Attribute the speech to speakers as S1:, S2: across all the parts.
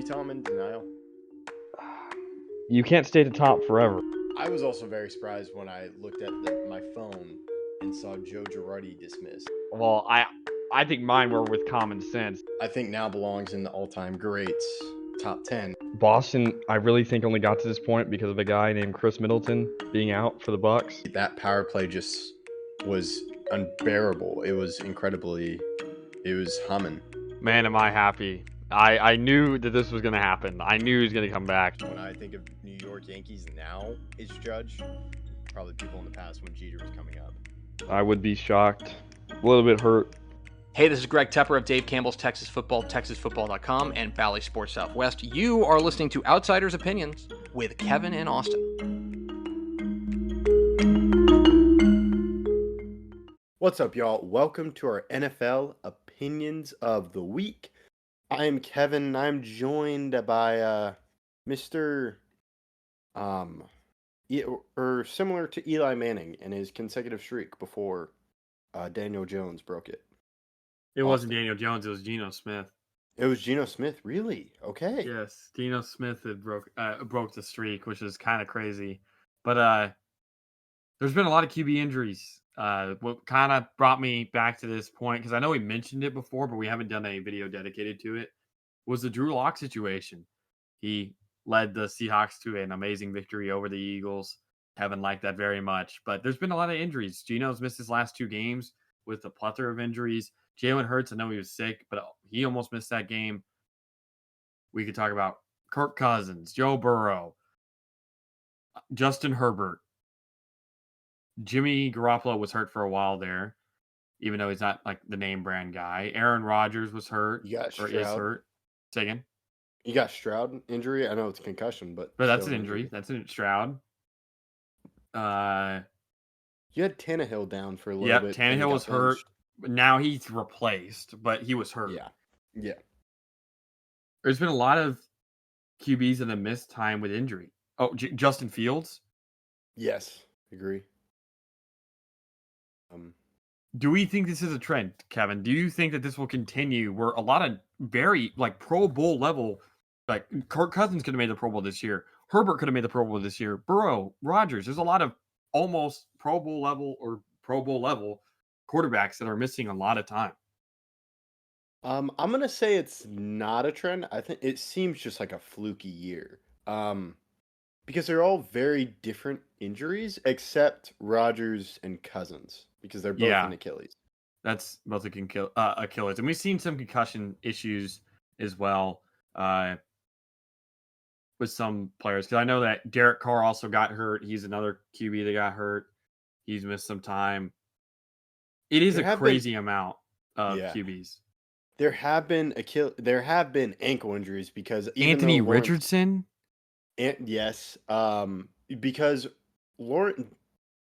S1: you tell I'm in denial?
S2: You can't stay at the top forever.
S1: I was also very surprised when I looked at my phone and saw Joe Girardi dismissed.
S2: Well, I think mine were with common sense.
S1: I think now belongs in the all-time greats top 10.
S2: Boston, I really think only got to this point because of a guy named Chris Middleton being out for the Bucks.
S1: That power play just was unbearable. It was humming.
S2: Man, am I happy. I knew that this was going to happen. I knew he was going to come back.
S1: When I think of New York Yankees now, it's Judge. Probably people in the past when Jeter was coming up.
S2: I would be shocked. A little bit hurt.
S3: Hey, this is Greg Tepper of Dave Campbell's Texas Football, TexasFootball.com, and Valley Sports Southwest. You are listening to Outsiders Opinions with Kevin and Austin.
S1: What's up, y'all? Welcome to our NFL Opinions of the Week. I am Kevin, and I'm joined by Mr. Similar to Eli Manning in his consecutive streak before Daniel Jones broke it.
S4: It wasn't Daniel Jones. It was Geno Smith.
S1: It was Geno Smith, really? Okay.
S4: Yes, Geno Smith had broke the streak, which is kind of crazy. But there's been a lot of QB injuries. What kind of brought me back to this point, because I know we mentioned it before, but we haven't done a video dedicated to it, was the Drew Lock situation. He led the Seahawks to an amazing victory over the Eagles. Haven't liked that very much. But there's been a lot of injuries. Geno's missed his last 2 games with a plethora of injuries. Jalen Hurts, I know he was sick, but he almost missed that game. We could talk about Kirk Cousins, Joe Burrow, Justin Herbert. Jimmy Garoppolo was hurt for a while there, even though he's not like the name brand guy. Aaron Rodgers was hurt.
S1: You got
S4: Or
S1: Stroud.
S4: is hurt. Say again?
S1: You got Stroud injury? I know it's concussion, but
S4: that's
S1: still
S4: an injury. That's a Stroud.
S1: You had Tannehill down for a little bit.
S4: Yeah, Tannehill was hurt. Now he's replaced, but he was hurt.
S1: Yeah.
S4: There's been a lot of QBs that have missed time with injury. Oh, Justin Fields?
S1: Yes, agree.
S4: Do we think this is a trend, Kevin? Do you think that this will continue where a lot of very, like, Pro Bowl level, like, Kirk Cousins could have made the Pro Bowl this year. Herbert could have made the Pro Bowl this year. Burrow, Rodgers. There's a lot of almost Pro Bowl level or Pro Bowl level quarterbacks that are missing a lot of time.
S1: I'm going to say it's not a trend. I think it seems just like a fluky year. Because they're all very different injuries, except Rodgers and Cousins, because they're both in Achilles.
S4: That's both Achilles. And we've seen some concussion issues as well with some players. Because I know that Derek Carr also got hurt. He's another QB that got hurt. He's missed some time. It is a crazy amount of QBs.
S1: There have been ankle injuries because
S4: Anthony Richardson.
S1: Yes, because Lawrence.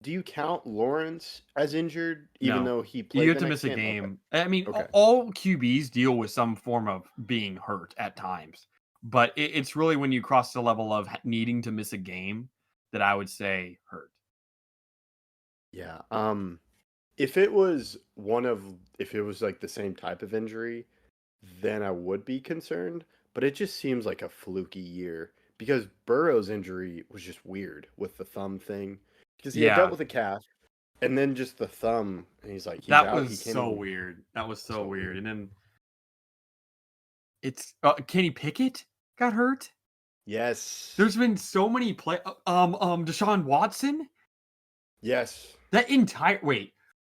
S1: Do you count Lawrence as injured, even though he played?
S4: You have to miss a game. Okay. I mean, all QBs deal with some form of being hurt at times, but it's really when you cross the level of needing to miss a game that I would say hurt.
S1: Yeah. If it was like the same type of injury, then I would be concerned. But it just seems like a fluky year because Burrow's injury was just weird with the thumb thing. Because he had dealt with a calf, and then just the thumb, and he's like,
S4: that was so weird. That was so weird. And then it's Kenny Pickett got hurt.
S1: Yes.
S4: There's been so many Deshaun Watson.
S1: Yes.
S4: That entire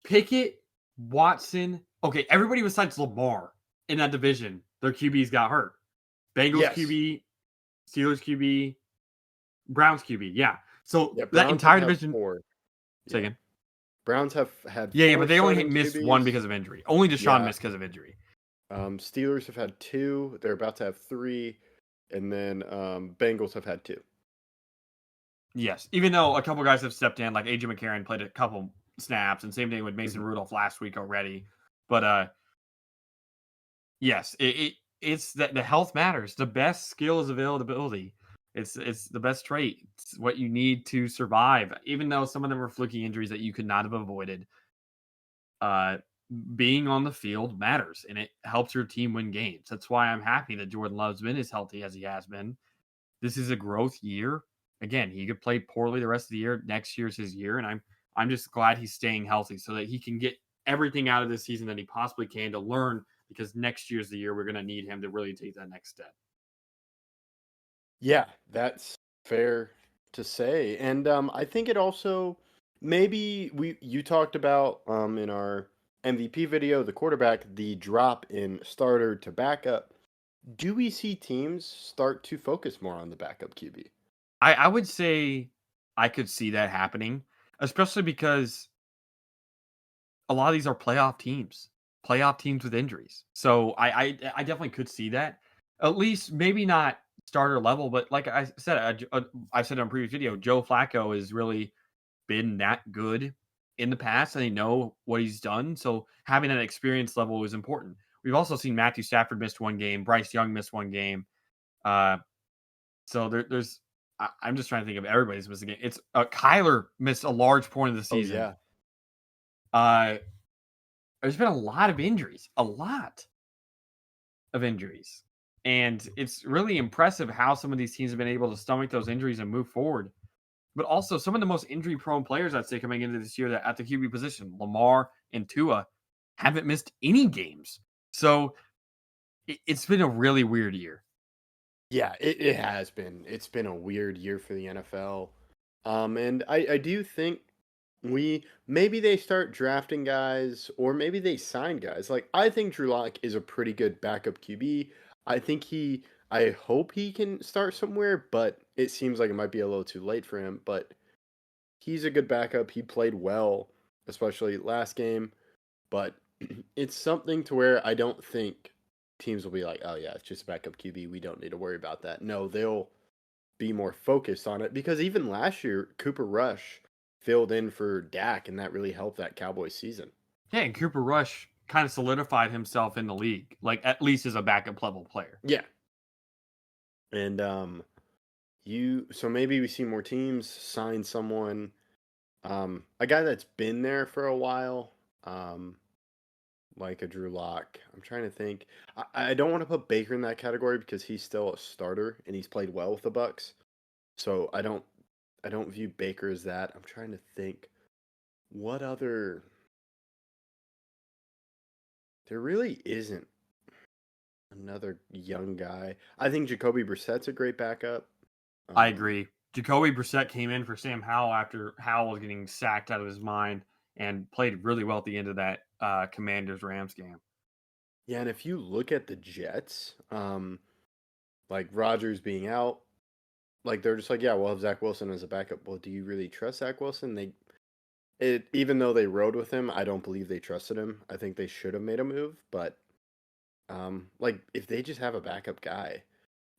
S4: Pickett, Watson. Okay, everybody besides Lamar in that division, their QBs got hurt. Bengals QB, Steelers QB, Browns QB. Yeah. So that entire division. Say again.
S1: Browns have had.
S4: Yeah, but they only missed QBs. 1 because of injury. Only Deshaun missed because of injury.
S1: Steelers have had 2. They're about to have 3, and then Bengals have had 2.
S4: Yes, even though a couple guys have stepped in, like AJ McCarron played a couple snaps, and same thing with Mason Rudolph last week already. But yes, it's that the health matters. The best skill is availability. It's the best trait. It's what you need to survive. Even though some of them were fluky injuries that you could not have avoided, being on the field matters and it helps your team win games. That's why I'm happy that Jordan Love's been as healthy as he has been. This is a growth year. Again, he could play poorly the rest of the year. Next year's his year, and I'm just glad he's staying healthy so that he can get everything out of this season that he possibly can to learn, because next year's the year we're going to need him to really take that next step.
S1: Yeah, that's fair to say. And I think it also maybe you talked about in our MVP video, the quarterback, the drop in starter to backup. Do we see teams start to focus more on the backup QB?
S4: I would say I could see that happening, especially because a lot of these are playoff teams with injuries. So I definitely could see that. At least maybe not starter level, but like I said, I said on a previous video, Joe Flacco has really been that good in the past, and they know what he's done. So having that experience level is important. We've also seen Matthew Stafford missed one game, Bryce Young missed one game. So there's I'm just trying to think of everybody's missed a game. It's Kyler missed a large point of the season.
S1: Oh, yeah.
S4: There's been a lot of injuries, and it's really impressive how some of these teams have been able to stomach those injuries and move forward. But also some of the most injury-prone players, I'd say, coming into this year that at the QB position, Lamar and Tua, haven't missed any games. So it's been a really weird year.
S1: Yeah, it has been. It's been a weird year for the NFL. And I do think maybe they start drafting guys or maybe they sign guys. Like, I think Drew Lock is a pretty good backup QB. I hope he can start somewhere, but it seems like it might be a little too late for him. But he's a good backup. He played well, especially last game. But it's something to where I don't think teams will be like, oh, yeah, it's just a backup QB. We don't need to worry about that. No, they'll be more focused on it because even last year, Cooper Rush filled in for Dak, and that really helped that Cowboys season.
S4: Yeah, and Cooper Rush kind of solidified himself in the league, like at least as a backup level player.
S1: Yeah. And so maybe we see more teams sign someone, a guy that's been there for a while, like a Drew Lock. I'm trying to think. I don't want to put Baker in that category because he's still a starter and he's played well with the Bucks. So I don't view Baker as that. I'm trying to think what other. There really isn't another young guy. I think Jacoby Brissett's a great backup.
S4: I agree. Jacoby Brissett came in for Sam Howell after Howell was getting sacked out of his mind and played really well at the end of that Commanders-Rams game.
S1: Yeah, and if you look at the Jets, like Rodgers being out, like they're just like, yeah, we'll have Zach Wilson as a backup. Well, do you really trust Zach Wilson? Even though they rode with him, I don't believe they trusted him. I think they should have made a move, but like if they just have a backup guy,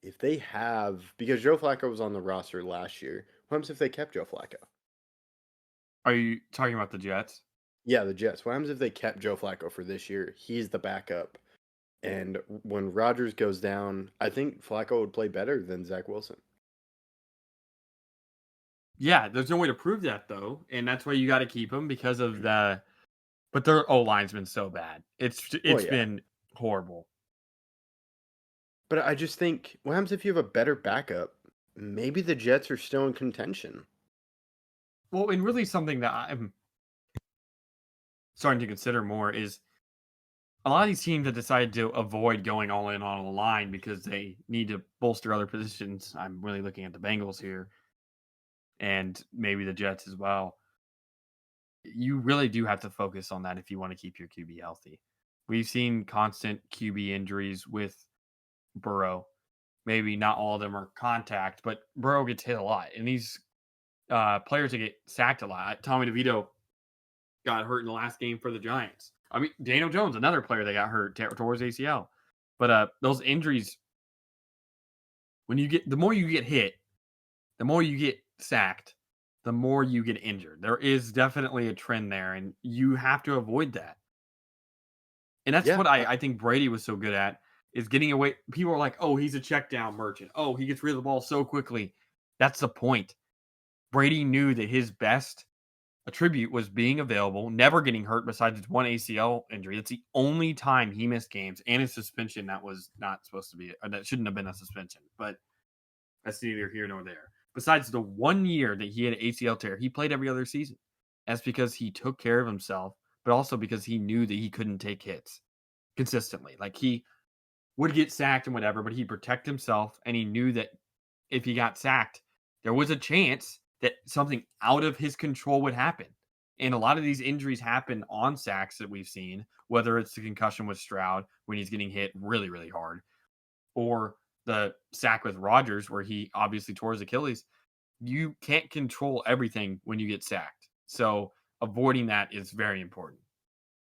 S1: because Joe Flacco was on the roster last year, what happens if they kept Joe Flacco?
S4: Are you talking about the Jets?
S1: Yeah, the Jets. What happens if they kept Joe Flacco for this year? He's the backup. And when Rodgers goes down, I think Flacco would play better than Zach Wilson.
S4: Yeah, there's no way to prove that, though. And that's why you got to keep him because of the... But their O-line's been so bad. It's been horrible.
S1: But I just think, what happens if you have a better backup? Maybe the Jets are still in contention.
S4: Well, and really something that I'm starting to consider more is a lot of these teams have decided to avoid going all in on a line because they need to bolster other positions. I'm really looking at the Bengals here and maybe the Jets as well. You really do have to focus on that if you want to keep your QB healthy. We've seen constant QB injuries with Burrow. Maybe not all of them are contact, but Burrow gets hit a lot. And these players that get sacked a lot. Tommy DeVito got hurt in the last game for the Giants. I mean, Daniel Jones, another player that got hurt towards ACL. But those injuries, the more you get hit, the more you get sacked, the more you get injured. There is definitely a trend there, and you have to avoid that. And that's what I think Brady was so good at, is getting away. People are like, oh, he's a check down merchant. Oh, he gets rid of the ball so quickly. That's the point. Brady knew that his best attribute was being available, never getting hurt besides his one ACL injury. That's the only time he missed games, and his suspension that was not supposed to be, or that shouldn't have been a suspension. But that's neither here nor there. Besides the 1 year that he had an ACL tear, he played every other season. That's because he took care of himself, but also because he knew that he couldn't take hits consistently. Like he would get sacked and whatever, but he'd protect himself, and he knew that if he got sacked, there was a chance that something out of his control would happen. And a lot of these injuries happen on sacks that we've seen, whether it's the concussion with Stroud when he's getting hit really, really hard, or the sack with Rodgers where he obviously tore his Achilles. You can't control everything when you get sacked. So avoiding that is very important.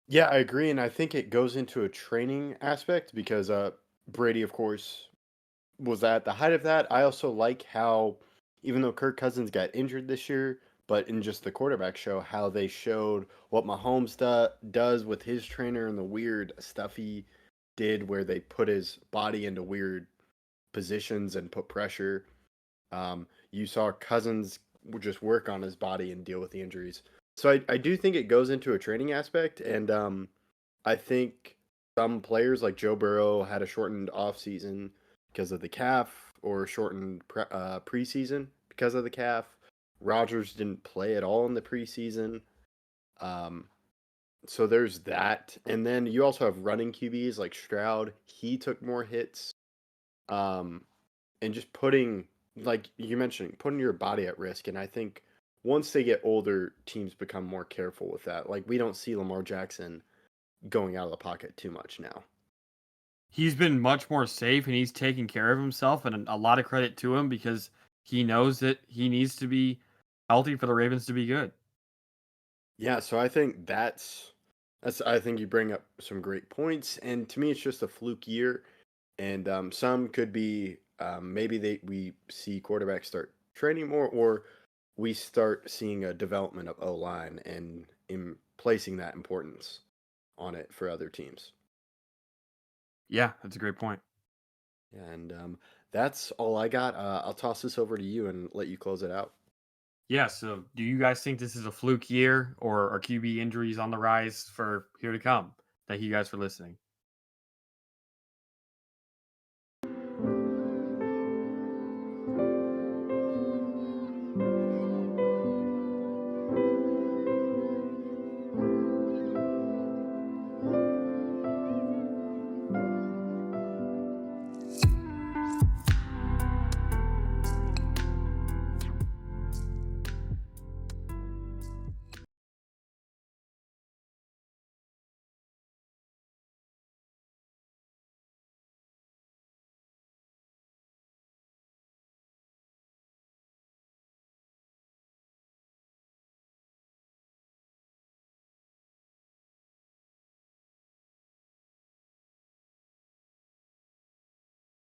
S1: Yeah, I agree, and I think it goes into a training aspect because Brady, of course, was at the height of that. I also like how, even though Kirk Cousins got injured this year, but in just the quarterback show, how they showed what Mahomes does with his trainer and the weird stuff he did where they put his body into weird positions and put pressure. You saw Cousins just work on his body and deal with the injuries. So I do think it goes into a training aspect, and I think some players like Joe Burrow had a shortened off season because of the calf, or shortened preseason because of the calf. Rodgers didn't play at all in the preseason. Um, so there's that. And then you also have running QBs like Stroud. He took more hits. And just putting, like you mentioned, putting your body at risk. And I think once they get older, teams become more careful with that. Like we don't see Lamar Jackson going out of the pocket too much now.
S4: He's been much more safe and he's taking care of himself, and a lot of credit to him because he knows that he needs to be healthy for the Ravens to be good.
S1: Yeah, so I think that's I think you bring up some great points, and to me, it's just a fluke year, and some could be maybe we see quarterbacks start training more, or we start seeing a development of O line and in placing that importance on it for other teams.
S4: Yeah, that's a great point.
S1: And that's all I got. I'll toss this over to you and let you close it out.
S4: Yeah, so do you guys think this is a fluke year, or are QB injuries on the rise for here to come? Thank you guys for listening.